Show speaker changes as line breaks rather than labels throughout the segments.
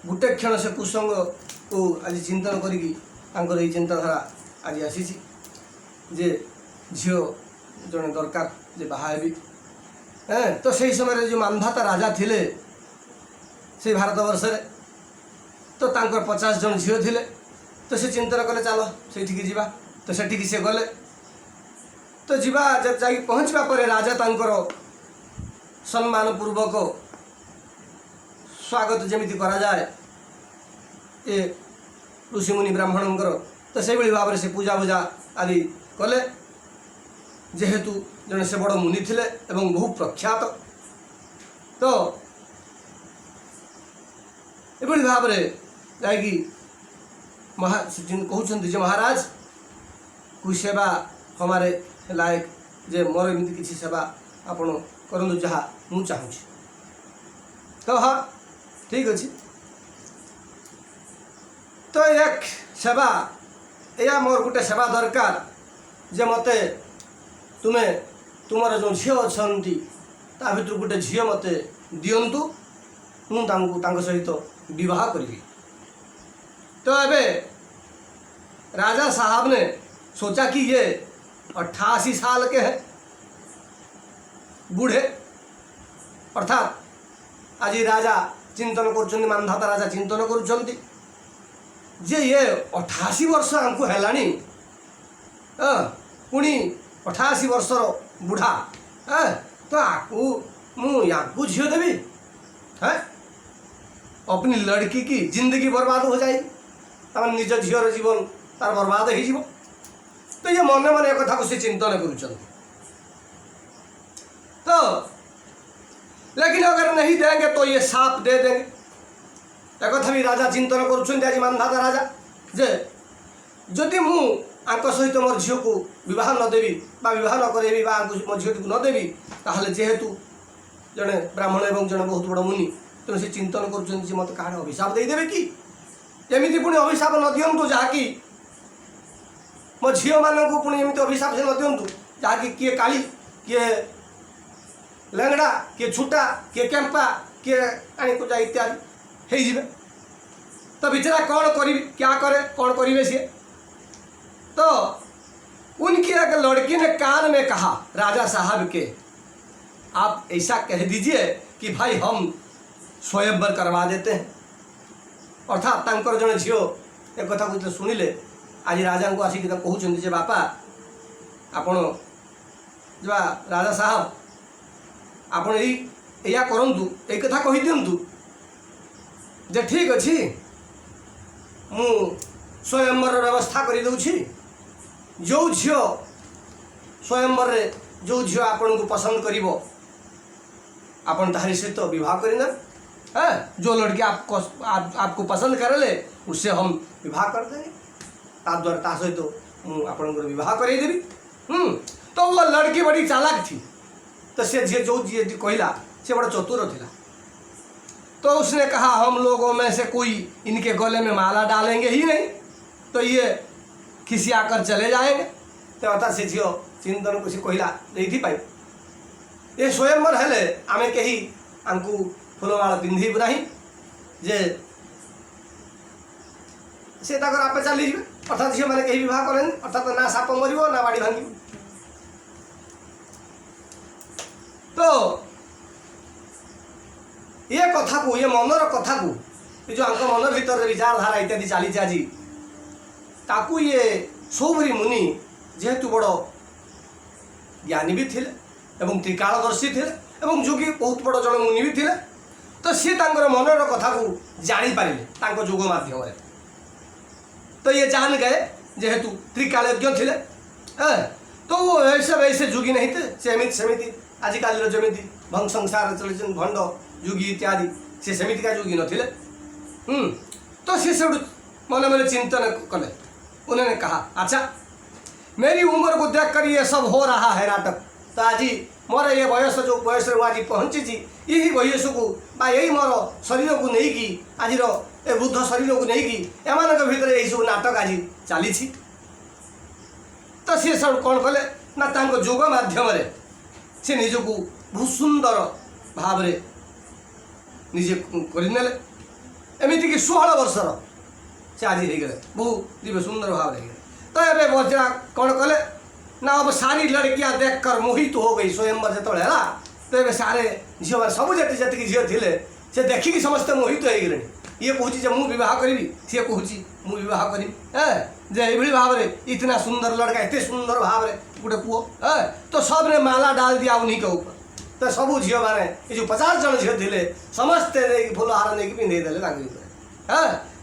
गोटे क्षण से कुसंग को आज चिंतन करी चिंताधारा आज आसी जे झील जड़े दरकार जे बाहाबी तो से समय जो मानधाता राजा थिले से भारत वर्ष तो 50 जन झील थिले तो से चिंतन कले चल से जा तो सेठिकी से गले तो जीवा जब जा पहुँचवा पर राजा तांकर सम्मान पूर्वक स्वागत जमी करा जाए ये ऋषिमुनि ब्राह्मणंकर तो से भाव से पूजा पूजा आदि कले जेहेतु जड़े से बड़ मुनि थिले एवं बहु प्रख्यात तो ये भाव जाकि कहते जे महाराज कोई सेवा हमारे लायक जे मोर एमती किसी सेवा आपण करूँ जहाँ मु चाहूँ तो हाँ ठीक अच्छे तो एक सेवा या मोर गोटे सेवा दरकार जे मते तुम्हें तुमर जो झील अच्छा ता भर गोटे झील मत दिंतु मुझे सहित विवाह करी तो एबे राजा साहब ने सोचा कि ये 88 साल के हैं बूढ़े अर्थात आज राजा चिंतन कर मानधाता राजा चिंतन कर जे ये 88 वर्ष आमको है पुणी 88 वर्षर बुढ़ा तो आपको मुझे झील देवी है अपनी लड़की की जिंदगी बर्बाद हो जाएगी तमाम निज झीर जीवन तार बर्बाद हो तो ये मन मन एक कथा को से चिंतन कर तो लेकिन अगर नहीं देंगे तो ये साप दे देंगे एक कथा भी राजा चिंतन कर मानधाता राजा जे जदि मु सहित मोर झील को विवाह न देवी विवाह न करेबी मो झील को न देवी ताहले जेहेतु जड़े ब्राह्मण एवं जड़े बहुत बड़ मुनि तेणु से चिंतन कर मत कहाँ अभिशाप देदेवे कि एमती पुणी अभिशाप न दिंतु जहाँकि मो झील मानू पुणी एमती अभिशाप से न दिंतु जहाँकि किए काली किए लेंगड़ा किए छुटा किए केम्पा किए आनी जा इत्यादि हो तो बेचारा कौन करी क्या करे कौन करेंगे सी तो उनकी एक लड़की ने कान में कहा राजा साहब के आप ऐसा कह दीजिए कि भाई हम स्वयंवर करवा देते हैं अर्थात तांकर जड़े झील एक कथा को शुणिले आज राजा को आसिक कहते जे बापा आपण जा राजा साहब आपण या करंतु एक कथा कही दिंतु जे ठीक अच्छी मु स्वयंवर व्यवस्था कर दूची जो झील स्वयंवर रे जो झील आपण को पसंद करिवो आपण तारी सहित विवाह करना है जो लड़की आपको पसंद कर ले उससे हम विवाह कर देंगे द्वारा ता सहित मुझे विवाह करदेवी तो वो लड़की बड़ी चालाक थी तो से जो कहला से बड़ा चतुर थिला तो उसने कहा हम लोगों में से कोई इनके गले में माला डालेंगे ही नहीं तो ये खिसिया कर चले जाएंगे तो अर्थात से झील चिंतन को कहला ये ये स्वयंवर हेले आमे कहीं आमको फुलमाला पिंधीबू ना जे से आपे चली अर्थात झील मैंने कहीं विवाह करें अर्थात ना साप मर ना बाड़ी भांग तो ये कथा को ये मनर कथा को ये जो आंक मन भीतर विचारधारा इत्यादि चली आज ताकू ये सौभरी मुनि जेहेतु बड़ ज्ञानी भी थे एवं त्रिकालदर्शी थे एवं जोगी बहुत बड़ जड़े मुनि भी थे तो सी मनर कथा को जापारे जोग मध्यम तो ये जान गए जेहेतु त्रिकालज्ञ थे तो वो वैसे वैसे जोगी नहीं थे सेमिति सेमिति आजिकल जमी भंग संसार चलते भंड जोगी इत्यादि से सेमिति का जोगी नथिले तो सी सब मन मन चिंतन कले उन्होंने कहा अच्छा मेरी उम्र को देख कर ये सब हो रहा है नाटक तो आज मोर ये बयस जो बयस आज पहुँची यही बयस को यही मोर शरीर को लेकिन आज ए वृद्ध शरीर को लेकिन एम भर यही सब नाटक आज चली तो सी सब कौन कले ना जोग मध्यम से निजक बहुत सुंदर भाव निजे करने एमती कि 16 वर्षर से आज हो गए बहु दिव्य सुंदर भाव हो गए। तो ये बजरा कौन कले ना अब सारी लड़कियां देख कर मोहित तो हो गई स्वयंवर जो है तो ये सारे झील मैंने सब जी झील थे से देखिकी समस्ते मोहित हो गले। ये कहूँ मु बह करी सी कहूँ मु बह करी जे ये भाव में इतना सुंदर लड़का एत सुंदर भाव में गोटे पुओ तो सब ने माला डाल दिया उन्हीं के ऊपर। तो सब झील मैंने ये जो 50 जन झील थे समस्ते फूल हार नहीं पिंधेदे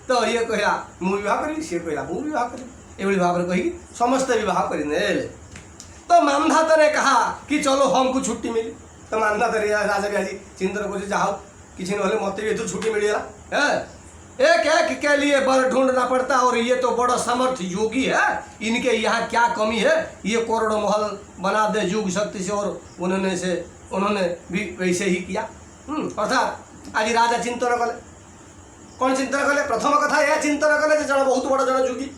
तो ये कहला मु बह करी सी कहला मु बह करी ये भाव में कही समस्ते बह कर। तो मानधाता ने कहा कि चलो हमको छुट्टी मिली। तो मानधाता राजा भी आज चिंतन कर जाओ किसी ना मत भी तो छुट्टी मिलगला एक एक के लिए बर ढूंढना पड़ता और ये तो बड़ा समर्थ योगी है इनके यहाँ क्या कमी है ये करोड़ों महल बना दे युग शक्ति से और उन्होंने भी वैसे ही किया। अर्थात आज राजा चिंतन कले कौन चिंतन कले प्रथम कथा यह चिंतन कले जन बहुत बड़ जन योगी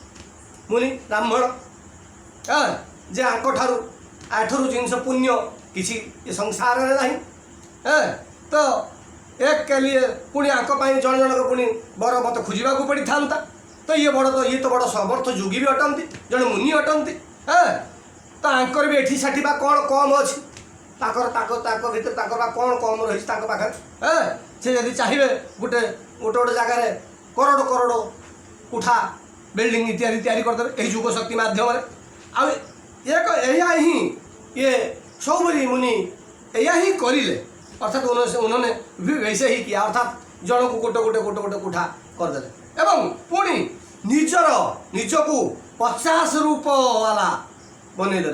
मुनि ब्राह्मण जे आठरू जिनस पुण्य किसी ये संसार में नहीं तो एक के लिए पुणी आंपाई जन जन को पुणी बर मत खोजा पड़ी था तो ये तो बड़ समर्थ योगी भी अटंती जन मुनि अटंती तो आंकर भी एठी साठी कौन कम अच्छी भर कौन कम रही पाखे से यदि चाहिए गोटे गोटे गोटे जगार करोड़ करोड़ कोठा बिल्डिंग इत्यादि करदे युग शक्ति मध्यम एक ही ये सौबरी मुनि यह ही करिले अर्थात उन्होंने भी वैसे ही किया अर्थात जन को गोटे गोटे गोटे गोटे कोठा करदे एवं पुणी निज को 50 रूप वाला बनईदे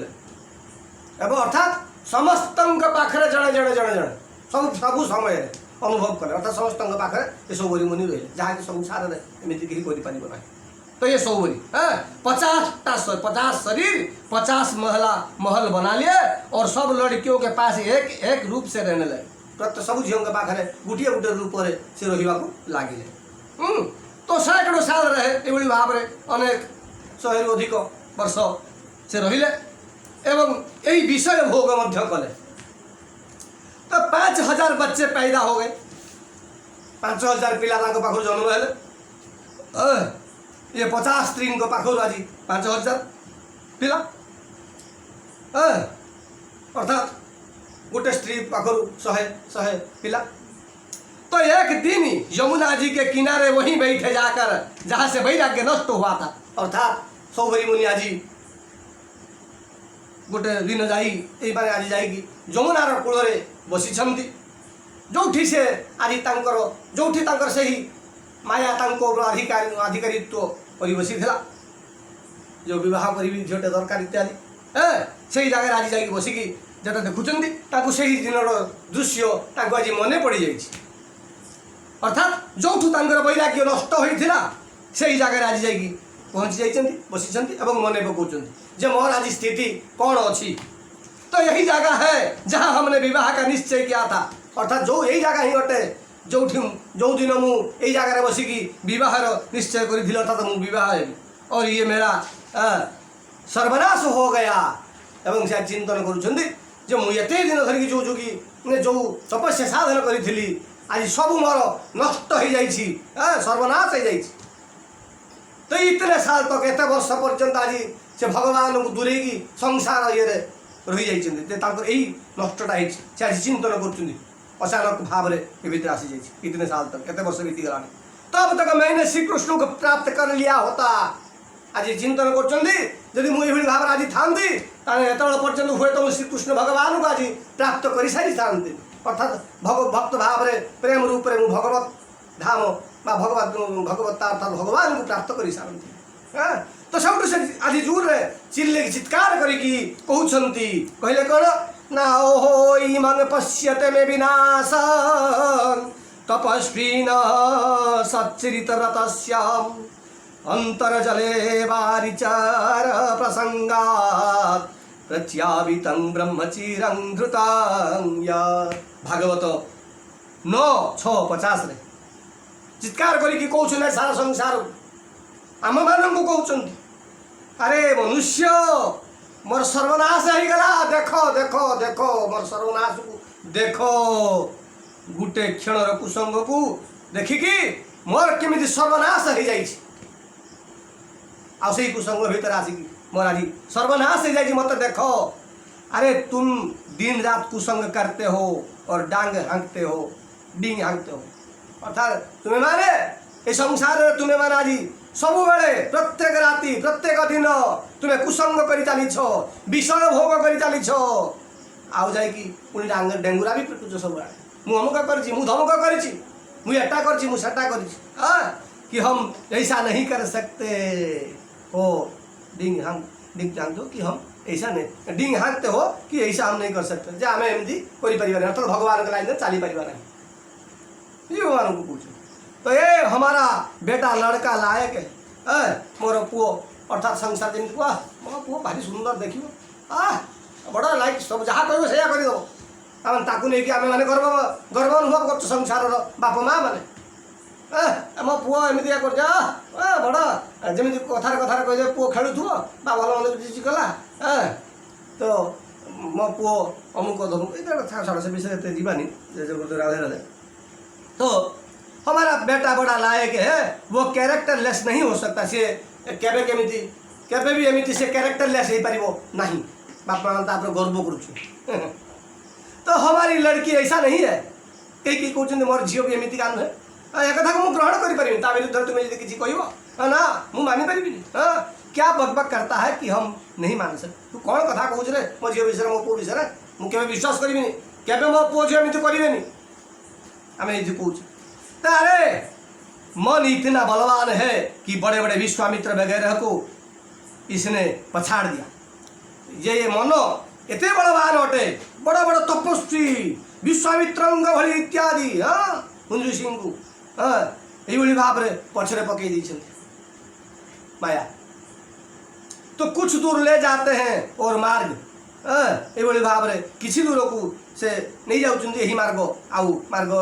एवं अर्थात समस्त पाखे जड़े जड़े जड़े जड़े सब सब समय अनुभव कले अर्थात समस्त पाखे ये सौबरी मुनि रही जहाँ कि संसार में एमती कहीं कर। तो ये सौबरी 50 शरीर 50 महल बना लिए और सब लड़कियों के पास एक रूप से रहने लगे प्रत्येक सब झील के पाखे गोटे गोटे रूप से रहा लगे। तो सैकड़ों साल रहे ये भाव में अनेक 100 अधिक वर्ष से रहिले एवं यही विषय भोग मध्य कले। तो 5000 बच्चे पैदा हो गए 5000 पिला पाखु जन्म है ये 50 स्त्री पाखु आज 5000 पिला अर्थात गोटे स्त्री पाखु 100 पिला। तो एक दिन यमुना जी के किनारे वहीं बैठे जाकर जहाँ से वैराग्य नष्ट हुआ था अर्थात सौबरी मुनि आज गोटे दिन जाई आज जाइकी यमुनार कूल बसी जो से आज जो से ही माया आधिकारित्व कर बसी जो बह कर झीटे दरकार इत्यादि से ही जगह आज जा बसिकी जो देखुं से दिन दृश्य आज मन पड़ जा अर्थात जो वैराग्य नष्ट होता से ही जगह आज जा पहुँची जाइए बसी मन पकाउं जे मोर आज स्थिति कौन अच्छी। तो यही जगह है जहाँ हमने विवाह का निश्चय किया था अर्थात जो यही जगह ही अटे जो दिन मुझे जगह बसिकी विवाहर निश्चय करी अर्थात मुझे विवाह और ये मेरा सर्वनाश हो गया एवं से चिंतन कर मुझे दिन धरिकी जो जोगी जो तपस्या साधन करी आज सब मोर नष्ट हो जाए सर्वनाश हो जाए। तो इतने साल तक एत वर्ष पर्यंत आज से भगवान को दूरे की संसार ये रही जाइए नष्टा से आज चिंतन कर अचानक भाव में भीतर आसी जाइए इतने साल तक एत वर्ष बीतीगला तब तक मैंने श्री कृष्ण को प्राप्त कर लिया होता आज चिंतन कर मुझे भाव आज था पर्यटन हुए तो श्री कृष्ण भगवान को आज प्राप्त कर सारी था अर्थात भक्त भाव में प्रेम रूप में भगवत धाम भगवत्ता अर्थात भगवान को प्राप्त कर सारती। तो सब से आज जोर चिल्ले चित्कार करी कहले कौन ना ओहो मन पश्यते में विनाश तपस्वी न सच्चरित रतश्याम अंतरजले वारिचार प्रसंगात् प्रत्यावितं ब्रह्मचिरं धृतं या भागवत 9:6-50 रे चित्कार करी कहते सारा संसार आम मान को कहते अरे मनुष्य मोर सर्वनाश हो गला देख देख देख मोर सर्वनाश को देख गोटे क्षणर कुसंग को देखिकी मोर केमिति सर्वनाश हो जाइए आउ से कुसंग भीतर आसिक मोर आज सर्वनाश हो जाइए मत देख अरे तुम दिन रात कुसंग करते हो और डांग हाँकते हो डिंग हाँकते हो अर्थात तुम्हें माने ये संसार तुम्हें माने आज सब बेले प्रत्येक राति प्रत्येक दिन तुम्हें कुसंग कर चलीछ विषय भोग कर चलीछ आउ जाइकी पुणी डांग डेंगुरा भी पिटुछ सब मु अमुक करछि मु धमक करछि मु एटा करछि मु सेटा करछि कि हम ऐसा नहीं कर सकते हो डिंग हम डिंग जानते हो कि हम ऐसा नहीं डिंग हाँकते हो कि ऐसा हम नहीं कर सकते जे आम एमती कर अर्थात भगवान के लाइन चली पार नहीं ये भगवान को पूछो तो ये हमारा बेटा लड़का लायक है मोर पुओ अर्थात संसार जमी वाह मो पुओ भारी सुंदर देखियो बड़ा लाइक सब जहाँ कह सैया करदेव आम ताकू नहीं आम मैंने गर्व गर्व अनुभव कर संसार बाप माँ मैंने मो पुओ एमती कर बड़ा जमी कथार कथार कह पुओ खेलुव बा भल मंद जी कला तो मो पुओ अमुक धमुक छाड़ से विषय जीवानी राधे राधे तो हमारा बेटा बड़ा लायक है वो कैरेक्टरलेस नहीं हो सकता सी केबे केमिति केबे भी एमिति से कैरेक्टरलेस हो पारिबो नहीं बाप मान आप गर्व करुछु तो हमारी लड़की ऐसा नहीं है कई कहते मोर झील भी एमिति कान है एक कथा को ग्रहण कर पारि ता विरुद्ध तुम्हें यदि किसी कह ना मु मानि पारि क्या बकबक करता है कि हम नहीं मान सकते तू कौन कथा कहूँ रे मो झील विषय मो पुओ विषय मुझे विश्वास करी केबे मो पुओ झील एमिति करेनि आम ये कहूँ तो अरे मन इतना बलवान है कि बड़े बड़े विश्वामित्र वगैरह को इसने पछाड़ दिया ये मन एते बलवान अटे बड़ा बड़ा तपस्वी विश्वामित्रंग भली इत्यादि हाँ हुंजु सिंह को हाँ ये भाव में पछरे पकई दी माया तो कुछ दूर ले जाते हैं और मार्ग ये भाव में किसी दूर को से नहीं जाऊँ यही मार्ग आउ मार्ग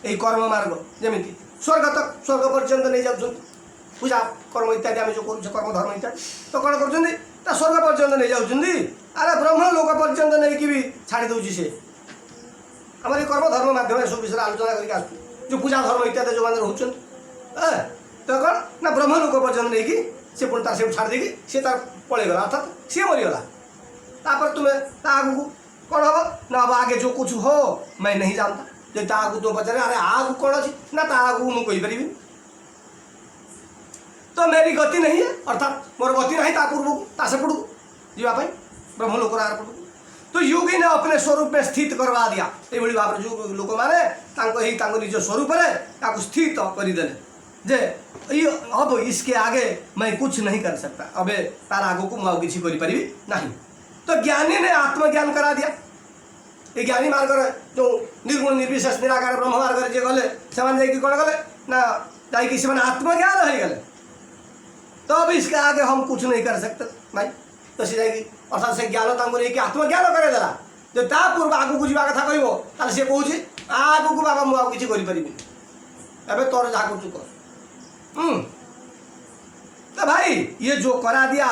यही कर्म मार्ग जमीती स्वर्ग तक स्वर्ग पर्यंत नहीं जाऊँ पूजा कर्म इत्यादि आम जो कर कर्म धर्म इत्यादि तो कौन कर स्वर्ग पर्यंत नहीं जाऊँ अरे ब्रह्म लोक पर्यंत नहीं कि भी छाड़ी दूसरी से आम कर्म धर्म मध्यम सब विषय आलोचना करके जो पूजा धर्म इत्यादि जो मैंने रोच तो कौन ना ब्रह्म लोक पर्यंत नहीं कि से पुणी तार से छाड़ देगी सी तार पलैगला अर्थात सी मरीगला तापर तुम्हें आगू कौन हम ना अब आगे जो कुछ हो मैं नहीं जानता जो आगू तुम पचारे अरे आगू कौन अच्छी ना आगू मुझे कहीपर तो मेरी गति नहीं है अर्थात मोर गति नहीं ता पूर्व को ता सेपड़ को जावाई ब्रह्मलोक आर पड़ तो योगी ने अपने स्वरूप में स्थित करवा दिया ये भाव जो लोक मैंने निज स्वरूप में स्थित करदे जे अब इसके आगे मैं कुछ नहीं कर सकता अबे तार आगू को मुझे किसी करी नहीं तो ज्ञानी ने आत्मज्ञान करा दिया ये ज्ञानी मार्ग जो निर्गुण निर्विशेष निराकार ब्रह्म मार्ग जे गले से कौन गले ना जा आत्मज्ञान हो गए तो अब इसके आगे हम कुछ नहीं कर सकते भाई तो सी जाएगी अर्थात से ज्ञान तांको नहीं आत्मज्ञान करदेला जो ता पूर्व आगू को जा कथा कह सी कौन आगू को बाबा मुझे किसी करी एवं तोर जहाँ कुछ कर तो भाई ये जो करा दिया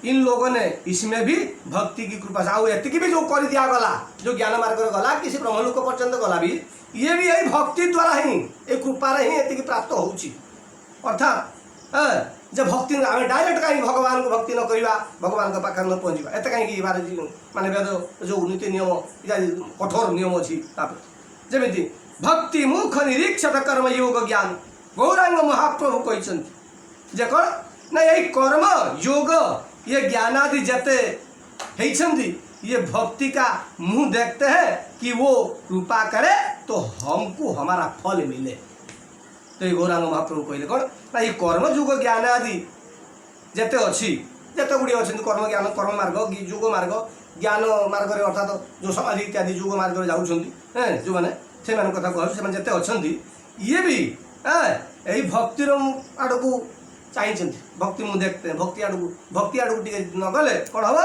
इन लोगों ने इसमें भी भक्ति की कृपा से एतिकी भी जो कर दिया गला जो ज्ञान मार्ग गला किसी ब्रह्मलोक पर्यंत गला भी ये भी यही भक्ति द्वारा ही ये कृपा ही एतिकी प्राप्त होउची अर्थात जब भक्ति आम डायरेक्ट कहीं भगवान को भक्ति न करवा भगवान के पाखे न पहुँचा एत कहीं माने वेद जो नीति नियम इत्यादि कठोर नियम अच्छी जमी भक्ति मुख निरीक्षत कर्म योग ज्ञान गौरांग महाप्रभु कहते जे कौन ना यही कर्म योग ये ज्ञानादि जते ये भक्ति का मुंह देखते हैं कि वो कृपा करे तो हमको हमारा फल मिले तो ये गौरांग महाप्रभु कहले कौन ना ये कर्म युग ज्ञान आदि जते अच्छी जते गुड़ी अच्छे कर्म ज्ञान कर्म मार्ग युग मार्ग ज्ञान मार्ग अर्थात जो समाधि इत्यादि युग मार्ग जाऊँगी जो मैंने से कथा कहूँ से अच्छा ये भी यही भक्तिर आड़ को चाहिए भक्ति मुँह देखते हैं भक्ति आड़ को टे नगले कौन हम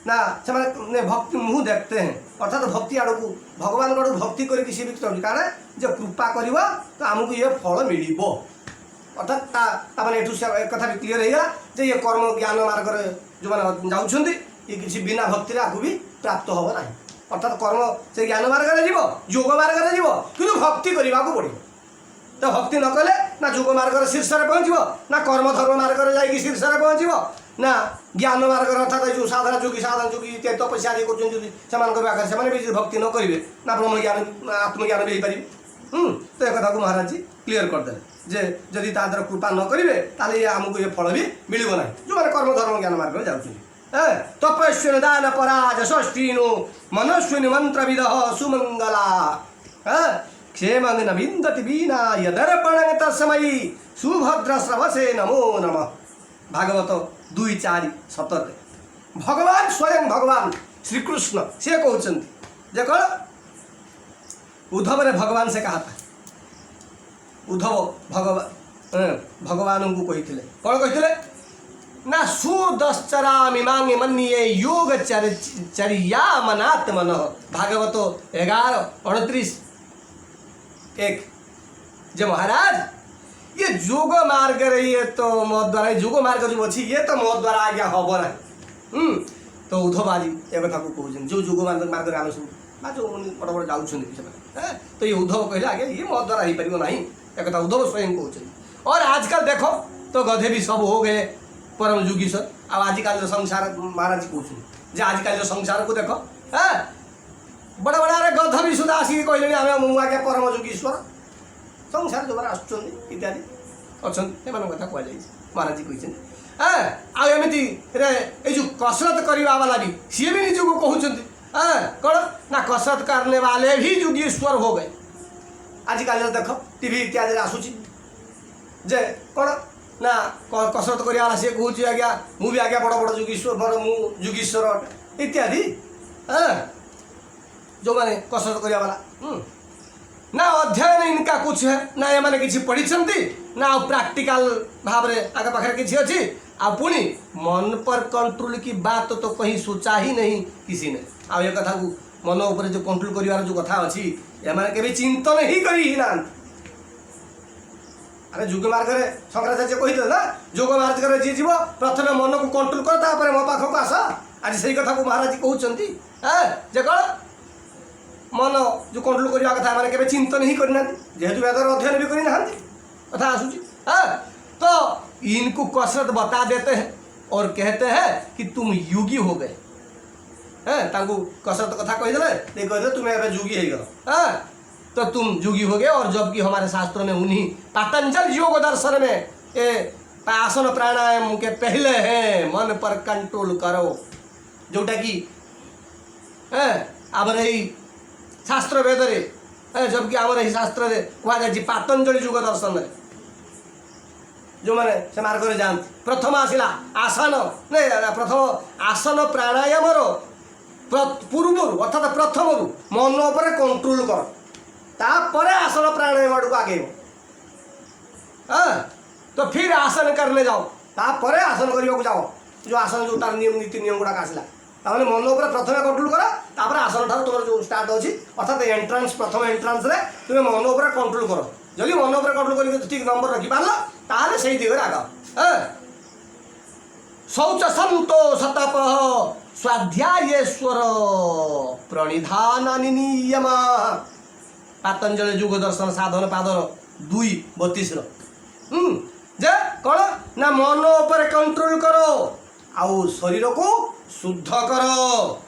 ना से भक्ति मुँह देखते हैं अर्थात भक्ति आड़ को भगवान आड़ भक्ति करके सी भी कारण जब कृपा कर तो आमको ये फल मिल अर्थात मैंने एक कथा भी क्लीयर होगा जे ये कर्म ज्ञान मार्ग जो मैंने जाऊँ ये किसी बिना भक्ति आगे भी प्राप्त हम ना अर्थात कर्म से ज्ञान मार्ग योग मार्ग कि भक्ति करने को पड़ो तो भक्ति न कले ना जोग मार्गर शीर्ष में पहुँच ना कर्म धर्म मार्गर जा शीर्ष में पहुँच ना ज्ञान मार्गर अर्थात जो साधना जोगी इत्यादि तपस्या आदि कर भी भक्ति न करेंगे ना ब्रह्म ज्ञान आत्मज्ञान भी पारे। तो एक कथा को महाराज जी क्लीयर करदे जे जदि तादर कृपा न करेंगे ताले आमको ये फल भी मिलना ना जो मैंने कर्म धर्म ज्ञान मार्ग जाऊँ तपस्विन दान पराज षष्ठीनु मनस्विनी मंत्र विद सुमंगला क्षेम न विंदति बीना यदर्पण तस्मै सुभद्र श्रवसे नमो नमः। भागवत 2:4-17 भगवान स्वयं भगवान श्रीकृष्ण से कहते जे कौन उद्धव ने भगवान से कहा था उद्धव भगवान को कही कौन कही ना सुदश्चरा मीमांगे मन्ये योग चर्या मनात मन भागवत 11:29-1 जे महाराज ये जोग मार्ग रही है तो मो द्वारा जोग मार्ग जो अच्छी ये तो मो द्वारा आज्ञा हम ना। तो उद्धव आज एक कथा को कहते जो जोग मार्ग आम सब जो बड़ बड़ जाऊँ तो ये उद्धव कहले आगे ये मो द्वारा हो पार ना एक कथा उद्धव स्वयं कहते। और आजकल देखो तो गधे भी सब हो गए परम जुगीश्वर अब आजिकल संसार महाराज कहते जे आजिकल संसार को देख बड़ा बड़ा गध भी सुधा आसिक कहले आम मुआ के परम जुगीश्वर संसार जो आसुच्च इत्यादि अच्छा कथा कहुई महाराज जी कहते आमती ये जो कसरत करने वाला भी सी भी निजी को कहते कौन ना कसरत करने वाले भी जुगीश्वर हो गए। आजिकल देख टीवी इत्यादि आसूची जे कौन ना कसरत करने वाला सी कहूँ आज्ञा मुझे आज्ञा बड़ बड़ जुगीश्वर मु जुगीश्वर इत्यादि जो मैंने कसरत करने वाला ना अध्ययन इनका कुछ है ना ये मैंने किसी पढ़ी ना प्रैक्टिकल भाव में आगे पाखे किसी अच्छी आ पुणी मन पर कंट्रोल की बात तो कहीं सोचा ही नहीं किसी ने आ ये कथा को मन उपर जो कंट्रोल कर जो कथा अच्छी ये चिंतन ही करी ना। अरे जोग मार्ग में शंकराचार्य कही ना जोग मार्ग में जी जीव प्रथम मन को कंट्रोल कर मो पाखक आस आज से कथा को महाराज कहते जे कौन मन जो कंट्रोल करने कथा मैंने केवल चिंतन ही करना जेहेतु वेदर अध्ययन भी करना कथा आसूची तो इनको कसरत बता देते हैं और कहते हैं कि तुम योगी हो गए कसरत कथा कहीदे कहते तुम्हें अब योगी हो गए तो तुम योगी हो गए। और जबकि हमारे शास्त्रों में उन्हीं पतंजल योग दर्शन में ये आसन प्राणायाम के पहले हैं मन पर कंट्रोल करो जोटा कि आम रही शास्त्र वेद रे जबकि आम रही शास्त्र रे कहुई पतंजलि योग दर्शन में जो मैंने से मार्ग में जाती प्रथम आसला आसन नहीं प्रथम आसन प्राणायाम पूर्व अर्थात प्रथम मन पर कंट्रोल कर तापर आसन प्राणायाम आड़ को आगे तो फिर आसन करने जाओ तापर आसन करने को जाओ जो आसन जो तार नियम नीति नियम गुड़ाक आसला ताने मन उपर प्रथम कंट्रोल कर तापर आसन ठार तुम जो स्टार्ट अच्छी अर्थात एंट्रांस प्रथम एंट्रांस रे तुम मन उपर कंट्रोल कर जदि मन उपर कंट्रोल कर ठीक नंबर रखी पार ताले से दिगरे आग शौच संतोष तप स्वाध्यायेश्वर प्रणिधान नियम पतंजलि युग दर्शन साधन पादर 2:32 जे कौन ना मन उपर कंट्रोल करो आउ शरीर को शुद्ध करो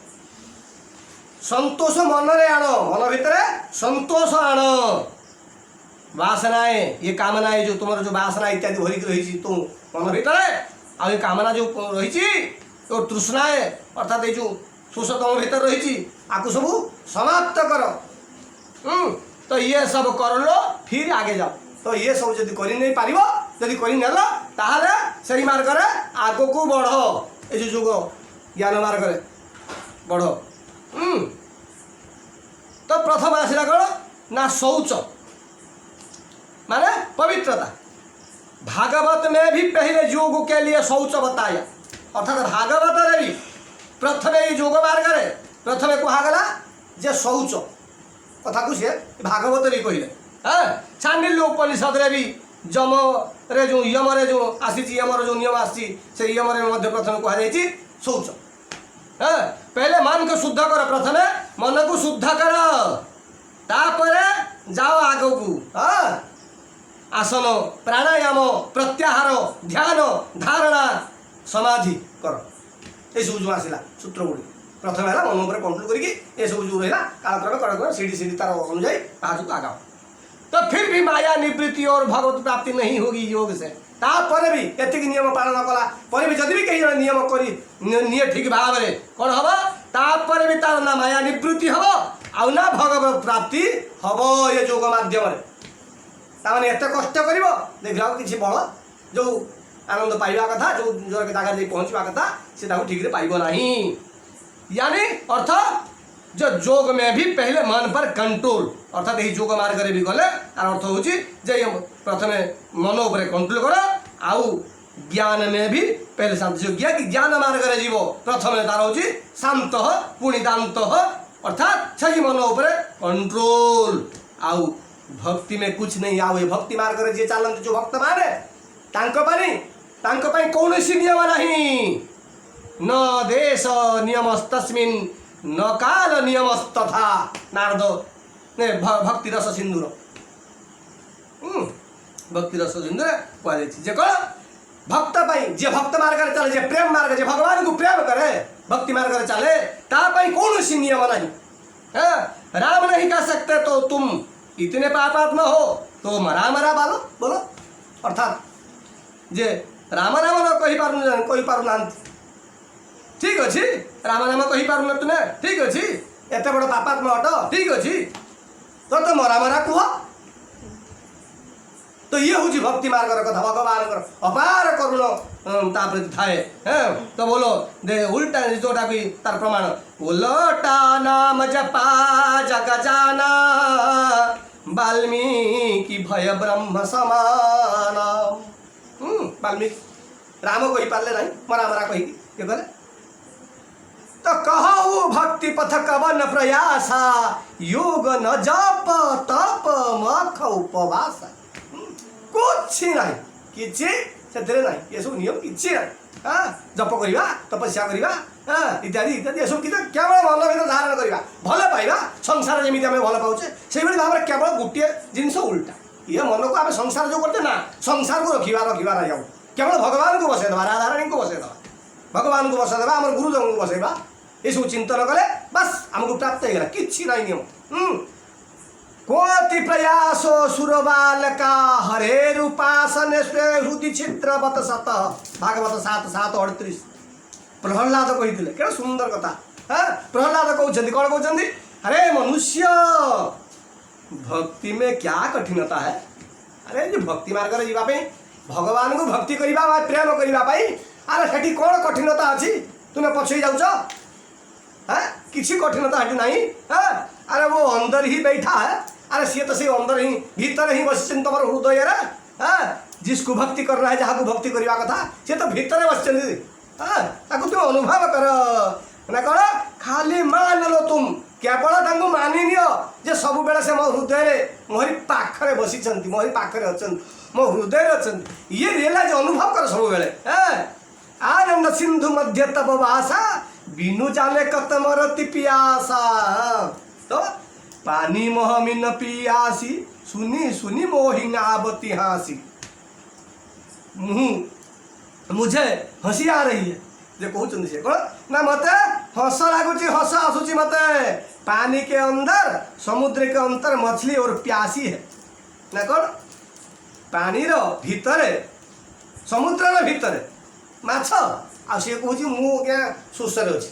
संतोष मन रे आण मन भितर संतोष आण वासनाएं ये कामनाएं जो तुम्हारा जो वासना इत्यादि भरिक रही तुम मन भितर आ ये कामना जो रही तो तृष्णाएं अर्थात ये जो शोष तुम भीतर रही आपको सब समाप्त करो तो ये सब कर लो फिर आगे जाओ। तो ये सब जब कर नहीं पार जदि कर ताहले सही मार्ग आग को बढ़ ये जो ज्ञान मार्ग बढ़। तो प्रथम आसला कौन ना शौच माने पवित्रता। भागवत में भी पहले योग के लिए शौच बताया अर्थात भागवत रे भी प्रथम योग मार्ग प्रथम कहगला जे शौच कथा को सी भागवत भी कहले छांडिल्य उपनिषद रे भी जम रे जो यम रे जो आसी यमर जो नियम आसी से यम रे मध्य प्रथम कहुई शौच पहले मन को शुद्ध कर प्रथमे मन को शुद्ध कर तापर जाओ आग को आसन प्राणायाम प्रत्याहार ध्यान धारणा समाधि कर ये सब जो आसला सूत्र गुड़ी प्रथम है मन उपर कंट्रोल करके सब जो रहा कालक्रम क्रम सीढ़ी सीढ़ी तार अनुजाई आज को आगाओ। तो फिर भी माया निवृत्ति और भगवत प्राप्ति नहीं होगी योग से। तापर भी एतिक नियम पालन कला पर भी जदि भी कहीं जन नियम कर ठीक भाव में कौन हम तापर भी तार ना माया निवृत्ति हम आउ ना भगवत प्राप्ति हम ये योग माध्यम ताने एत कष्ट कर देखा किसी बल जो आनंद पाइबा कथा जो जगह जाई पहुँचवा कथा से ठीक पाइब नहीं। यानी अर्थ जो जोग में भी पहले मन पर कंट्रोल अर्थात यही जोग मार्ग भी गले तार अर्थ हूँ जे प्रथम मन उपर कंट्रोल कर आउ ज्ञान में भी पहले शांत जो ज्ञान मार्ग रे जीव प्रथम तार हूँ शांत पुणी दांत अर्थात सही मन उपर कंट्रोल आउ भक्ति में कुछ नहीं आउ भक्ति मार्ग रे जे चलते जो भक्त माने कौन सी नियम नहीं न देश नियमस्तस्मिन् न काल नियमस्तथा नारद ने भक्ति रस सिंधुर भक्ति रस सिंधुर कह कौन भक्त जे भक्त मार्ग चले जे प्रेम मार्ग जे भगवान को प्रेम करे भक्ति मार्ग चले तापाई कौन सी नियम नहीं है। राम नहीं कह सकते तो तुम इतने पापात्मा हो तो मरा मरा बोलो अर्थात जे राम नाम न कही पारु ना ठीक अच्छे राम नाम कही पारुन तुने ठीक अच्छे एत बड़ पापात्मा अट ठीक अच्छे तो मरा मरा कह तो ये हूँ भक्ति मार्ग कथा भगवान अपार करुण प्रति थाए तो बोलो दे उल्टा जोटा भी तार प्रमाण उलटा नाम जपा जग जाना वाल्मीकि भय ब्रह्म समान वाल्मीकि राम कही पारे ना मरा मरा कही ये कले तो कहू भक्ति पथ कवन प्रयासा योग न जप तप मख उपवास कुछ नहीं किसी से नहीं ये सब नियम किसी नहीं हाँ जप करवा तपस्या करवा इत्यादि इत्यादि ये सब केवल भल भर धारण करवा भल पाइबा संसार जमी आम भल पाचे से भाव में केवल गोटे जिनस उल्टा ये मन को आम संसार जो करते ना संसार को रखा ना जाऊ केवल भगवान को बसईदे राधाराणी को बसईद भगवान को बसईदे आम गुरुजन को बसईबा ये सब चिंतन कले बस आमको प्राप्त होगा कि नहीं नियम कोटि प्रयासो सुरबाल का हरे रूपासन हृदय छिद्रवत शत भागवत 7:7:38 प्रहलाद कही के सुंदर कथा हाँ प्रहलाद कहते कौन कहते अरे मनुष्य भक्ति में क्या कठिनता है अरे जो भक्ति मार्ग रे जीवा भगवान को भक्ति करवा प्रेम करने अरे सेठी कौन कठिनता अच्छी तुम्हें पछई जाऊच हाँ किसी कठिनता हटी नहीं हाँ अरे वो अंदर ही बैठा है अरे सी तो से अंदर ही भीतर ही बस तुम हृदय हाँ जिसको भक्ति करना है जहाँ को भक्ति करवा कथा सी तो भीतर बस हाँ तुम अनुभव कर ना कौन खाली मान लो तुम केवल मानि नियो जे सब बेले से मो हृदय मोहरी पाखरे बसी मोहरी पाखरे अच्छा मो हृदय अच्छा ये रियलाइज अनुभव कर सब बेले आनंद सिंधु मध्य तब वासा बिनु जाले कतमरति पियासा तो पानी मोह मिन पियासी सुनी सुनी मोहिन आवती हासी मुझे हसी आ रही है जे कहते से कौन ना मत हस लगुच हस आसुची मत पानी के अंदर समुद्र के अंदर मछली और प्यासी है ना कौन पानी रो भीतर समुद्र रो भीतर माछ आ सी कहूँ मुझे सुस्थ अच्छी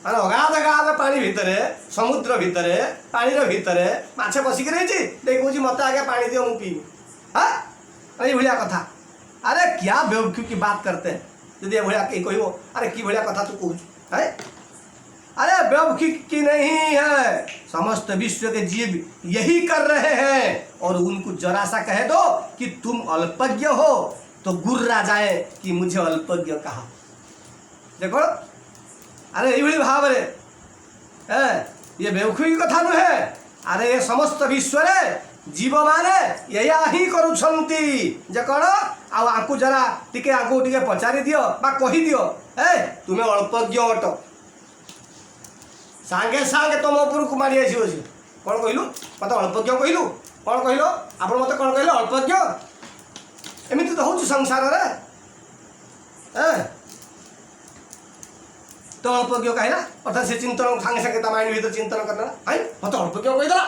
मैंने अगाध अगाध पानी भितर समुद्र भितर पानी भितर माछ बसिक रही कहूँ मत आगे पानी दियो मुझे पीबी हाँ ये कथा अरे क्या बेवकूफ की बात करते हैं यदि भाया कहीं कहो अरे कि भाया कथा तू कहूँ है अरे बेवकूफ की नहीं है समस्त विश्व के जीव यही कर रहे हैं और उनको जरा सा कह दो कि तुम अल्पज्ञ हो तो गुर्रा जाए कि मुझे अल्पज्ञ कहा देखो अरे ये भाव रे ये बेवकूफी की कथा नुहे अरे ये समस्त विश्व रे जीव माने या ही करुछंती जे कौन आकु जरा टिके आकु टिके पचारि दियो बा कही दियो तुम्हें अल्पज्ञ अट सांगे सांगे तुम ऊपर को मारी आसी कौन कहलु मत अल्पज्ञ कहलु कौन कहल आप मत कौन कहले अल्पज्ञ एमती तो हूँ संसार रे तो अल्पज्ञ कहीं अर्थात से चिंतन सागे सागे माइंड भीतर चिंतन करना है मत अल्पज्ञ कहीदेला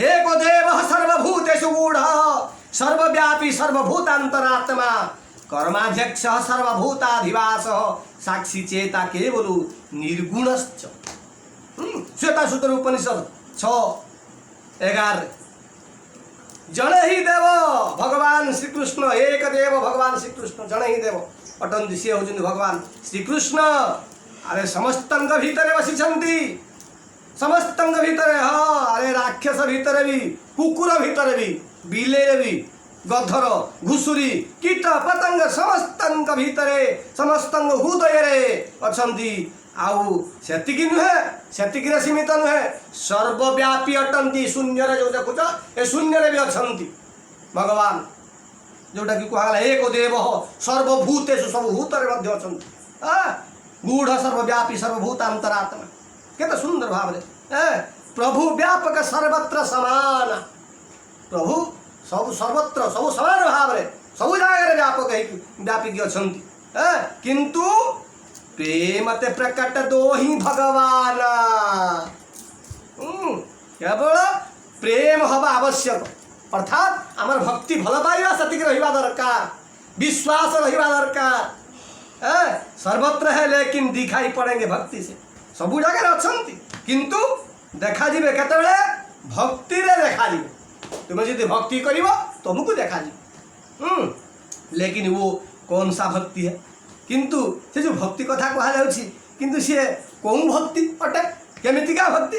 एक देव सर्वभूतेषु गूढ़ सर्वव्यापी सर्वभूतांतरात्मा कर्माध्यक्ष सर्वभूताधिवास साक्षी चेता केवल निर्गुणश्च श्वेता सूत्र उपनिषद 6:11 जड़े ही देव भगवान श्रीकृष्ण एक देव भगवान श्रीकृष्ण जड़े ही देव अटंती सी होती भगवान श्रीकृष्ण अरे समस्त भीतर बसी समस्त भीतर हाँ अरे राक्षस भीतर भी कुकुर भीतर भी बिलेरे भी गधर घुसुरी कीट पतंग समस्त भीतर समस्त हृदय अच्छी आउ सेतिकी नुहे सेतिकी सीमित नुहे सर्वव्यापी अटंती शून्य जो देखुच ए शून्य भी अच्छा भगवान जोटा कि कहला एक देव सर्वभूतेषु सब भूतरे मध्य अच्छा गूढ़ सर्वव्यापी सर्वभूतांतरात्मा केते सुंदर भाव प्रभु व्यापक सर्वत्र समान प्रभु सब सर्वत्र सब समान भाव सब जगह व्यापक व्यापिक अच्छा किंतु प्रेम ते प्रकट दो ही भगवान केवल प्रेम हवा आवश्यक अर्थात आमर भक्ति भल पाइबा सतिक रहिबा दरकार विश्वास रहिबा दरकार सर्वत्र है लेकिन दिखाई पड़ेंगे भक्ति से सबू जगह अच्छा किंतु देखा जीवे केतबेले भक्ति रे देखा जीवे तुम यदि भक्ति करिवो तुमको देखा जी लेकिन वो कौन सा भक्ति है किंतु से जो भक्ति कथा कहा जाउछि किंतु सी कौन भक्ति अटे केमितिका भक्ति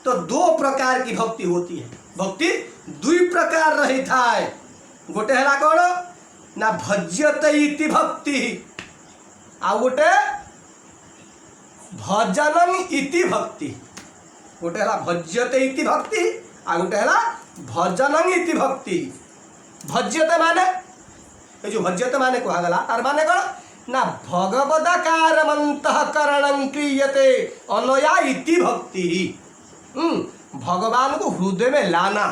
तो दो प्रकार की भक्ति होती है भक्ति दुई प्रकार रही थाए गोटे है कौन ना भज्यते इति भक्ति आ गोटे भजनम इति भक्ति गोटे है भज्यते इति भक्ति आ गोटे है भजनम इति भक्ति भज्यते माने ये जो भज्यते माने कहगला तार माने कौन ना भगवदाकार अंतःकरण क्रियते अनया इति भक्ति भगवान को हृदय में लाना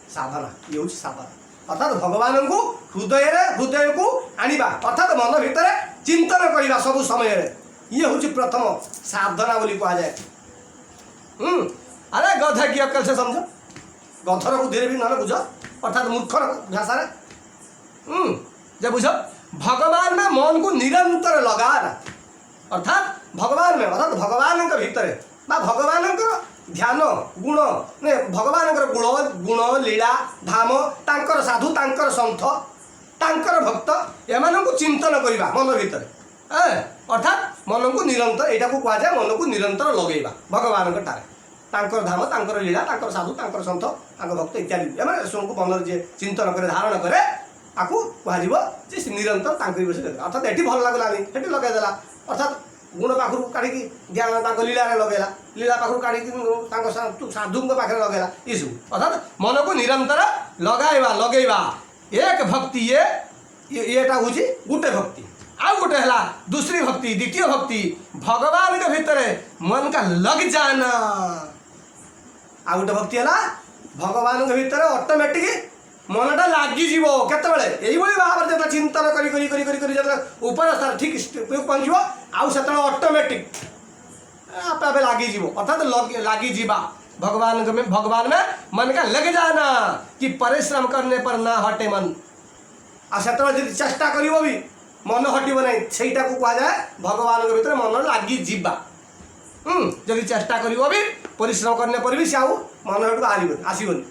साधना ये हूँ साधना अर्थात भगवान को हृदय को आनिबा अर्थात मन भीतर चिंतन करवा सब समय ये हूँ प्रथम साधना बोली कह जाए अरे गधा की अकल से समझ गधर बुद्धि भी ना बुझ अर्थात मूर्खर भाषा जे बुझ भगवान में मन को निरंतर लगाना अर्थात भगवान में अर्थात भगवान भीतर भगवान ध्यान गुण ने भगवान गुण लीला धाम तांकर साधु तांकर संत तांकर भक्त एमान को चिंतन करवा मन भीतर अर्थात मन को निरंतर यहाँ को कह जाए मन को निरंतर लगेगा भगवान टारे तांकर धाम तांकर लीला तांकर साधु तांकर संत तांकर भक्त इत्यादि एम सबको मन जे चिंतन करे धारण करे आपको कह निरंतर अर्थात ये भल लगलानी ये लगेदेला अर्थात गुण पाखु काढ़ी ज्ञान लीला लगेला लीला पाखु काढ़ी साधु पाखे लगेला ये सब अर्थात मन को निरंतर लगेवा एक भक्ति ये हूँ गोटे भक्ति आउ गोटे है दूसरी भक्ति द्वितीय भक्ति भगवान के भीतर मन का लग जाना आ गोटे भक्ति है भगवान के भीतर ऑटोमेटिक मनटा लगिज केतबे यही भाव में जो चिंतन कर ऊपर स्तर ठीक पहुँच आउ से ऑटोमेटिक आप लगिज अर्थात लगिज भगवान में मन का लग जाना कि परिश्रम करने पर ना हटे मन आ से चेष्टा कर भी मन हटब ना से कह जाए भगवान के भीतर मन लगिज जब चेष्टा कर भी परिश्रम करने पर भी से आउ मन हटू आसबन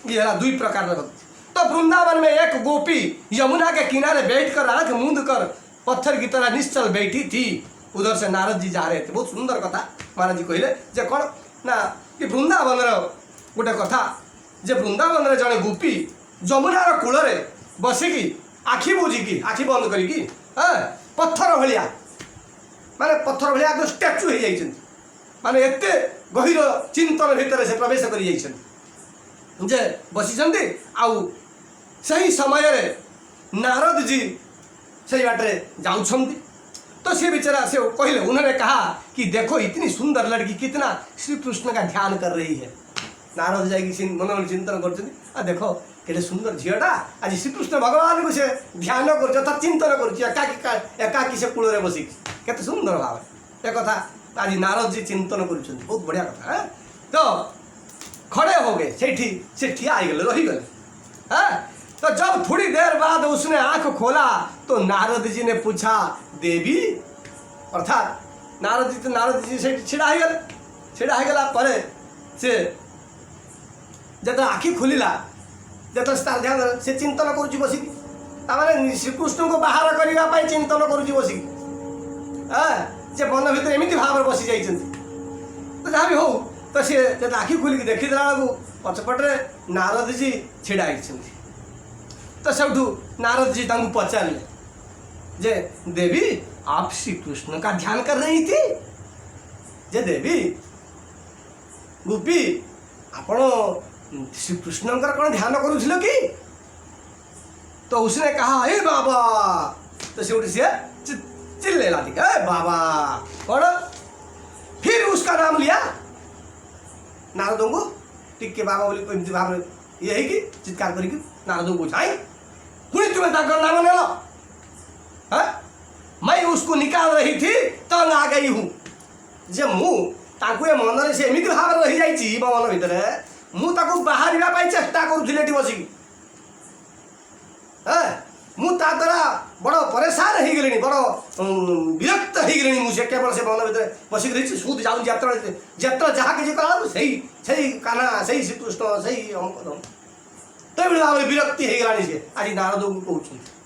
ये है दुई प्रकार भक्ति तो वृंदावन में एक गोपी यमुना के किनारे बैठकर आंख मूंद कर पत्थर की तरह निश्चल बैठी थी उधर से नारद जी जा रहे थे बहुत सुंदर कथा महाराज जी कहले जे कौन ना कि वृंदावन गोटे कथा जे वृंदावन जड़े गोपी यमुनार कूल बसिकी आखि बुझिकी आखि बंद करी पत्थर भाया माने पत्थर भाया स्टैच्यू हो जाइछन माने एते गहिर चिंतन भितर से प्रवेश कर जाइछन जे बसी आउ सही समय नारद जी से बाटे जाऊँच तो से बेचारा से कहले, उन्होंने कहा कि देखो इतनी सुंदर लड़की कितना श्री कृष्ण का ध्यान कर रही है। नारद जाइए मन मन चिंतन कर देखो केटे सुंदर झीटा आज श्रीकृष्ण भगवान को से ध्यान कर चिंतन करी से कूल बसिक केते सुंदर भाव एक कथा आज नारद जी चिंतन कर बहुत बढ़िया कथा है। तो खड़े हो गए से ठिया गए रहीगले है। तो जब थोड़ी देर बाद उसने आंख खोला तो नारद जी ने पूछा देवी, अर्थात नारद जी से छिड़ा गला परे से जब आखि खुलिला जब तार ध्यान से चिंतन करुच्ची बसिक ताने श्रीकृष्ण को बाहर करने चिंतन करुच्ची बसिक जे मन भितर एमती भाव बसी जाइए। तो जहाँ भी हो तो सी जब आखि खोलिक देखीदेला बेलू पछपटे नारद जी छिड़ा तो सबठू नारद जी तक पचारे जे देवी आप श्री कृष्ण का ध्यान कर रही थी। जे देवी गोपी आपण श्री कृष्ण कौन ध्यान करुल कि? तो उसने कहा हे बाबा। तो से चिल्लेला थी बाबा कौन। फिर उसका नाम लिया नारदों को टिके बाबा बोली भाव ये कि चित्कार करी नारदों को पूछा पुणी तुम्हें नाम नेल मैं उसको निकाल रही थी तंग आ गई हूँ जे मुझे मन से एमती भाव रही जाइए मो मन भितर मुझे बाहर चेष्टा करुली बसिक मुझा द्वारा बड़ परेशान हो गली बड़ विरक्त हो गली मुझे केवल से मन भर बसिक रही सुध जाऊँ जत्र जहाँ किसी कला से कान्हा से श्रीकृष्ण से अमुक तो भाव विरक्ति हो गलानी से आज नारद को कहते